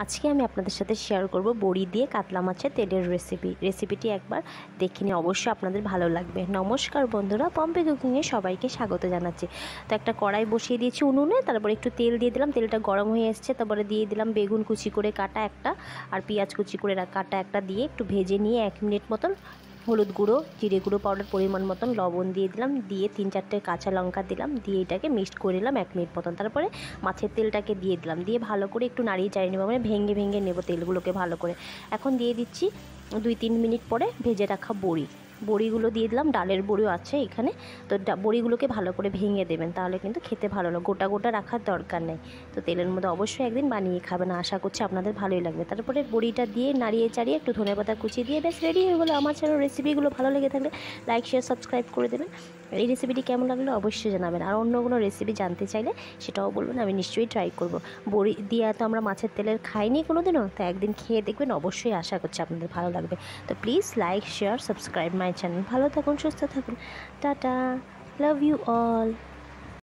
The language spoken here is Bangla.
আজকে আমি আপনাদের সাথে শেয়ার করব বড়ি দিয়ে কাতলা মাছের তেলের রেসিপিটি একবার দেখে নিয়ে অবশ্যই আপনাদের ভালো লাগবে। নমস্কার বন্ধুরা, পম্পি কুকিংয়ে সবাইকে স্বাগত জানাচ্ছি। তো একটা কড়াই বসিয়ে দিয়েছি উনুনে, তারপরে একটু তেল দিয়ে দিলাম। তেলটা গরম হয়ে এসছে, তারপরে দিয়ে দিলাম বেগুন কুচি করে কাটা একটা আর পেঁয়াজ কুচি করে কাটা একটা দিয়ে একটু ভেজে নিয়ে 1 মিনিট মতন হলুদ গুঁড়ো, জিরে গুঁড়ো পাউডার পরিমাণ মতন, লবণ দিয়ে দিলাম, দিয়ে 3-4টে কাঁচা লঙ্কা দিলাম, দিয়ে এটাকে মিক্সড করে নিলাম 1 মিনিট মতন। তারপরে মাছের তেলটাকে দিয়ে দিলাম, দিয়ে ভালো করে একটু নাড়িয়ে চাড়িয়ে নেবো, মানে ভেঙে ভেঙে নেবো তেলগুলোকে ভালো করে। এখন দিয়ে দিচ্ছি 2-3 মিনিট পরে ভেজে রাখা বড়িগুলো দিয়ে দিলাম। ডালের বড়িও আছে এখানে, তো বড়িগুলোকে ভালো করে ভেঙে দেবেন, তাহলে কিন্তু খেতে ভালো লাগে। গোটা গোটা রাখার দরকার নেই। তো তেলের মধ্যে অবশ্যই একদিন বানিয়ে খাবেন, আশা করছি আপনাদের ভালোই লাগবে। তারপরে বড়িটা দিয়ে নাড়িয়ে চাড়িয়ে একটু ধনেপাতা কুচি দিয়ে ব্যাস রেডি হয়ে গেলো আমার চ্যানেল। রেসিপিগুলো ভালো লেগে থাকলে লাইক শেয়ার সাবস্ক্রাইব করে দেবেন। এই রেসিপিটি কেমন লাগলো অবশ্যই জানাবেন, আর অন্য কোনো রেসিপি জানতে চাইলে সেটাও বলবেন, আমি নিশ্চয়ই ট্রাই করব। বড়ি দিয়ে তো আমরা মাছের তেলের খাইনি কোনো দিনও, তো একদিন খেয়ে দেখবেন, অবশ্যই আশা করছি আপনাদের ভালো লাগবে। তো please like share subscribe my channel. ভালো থাকুন, সুস্থ থাকুন, টাটা, লাভ ইউ অল।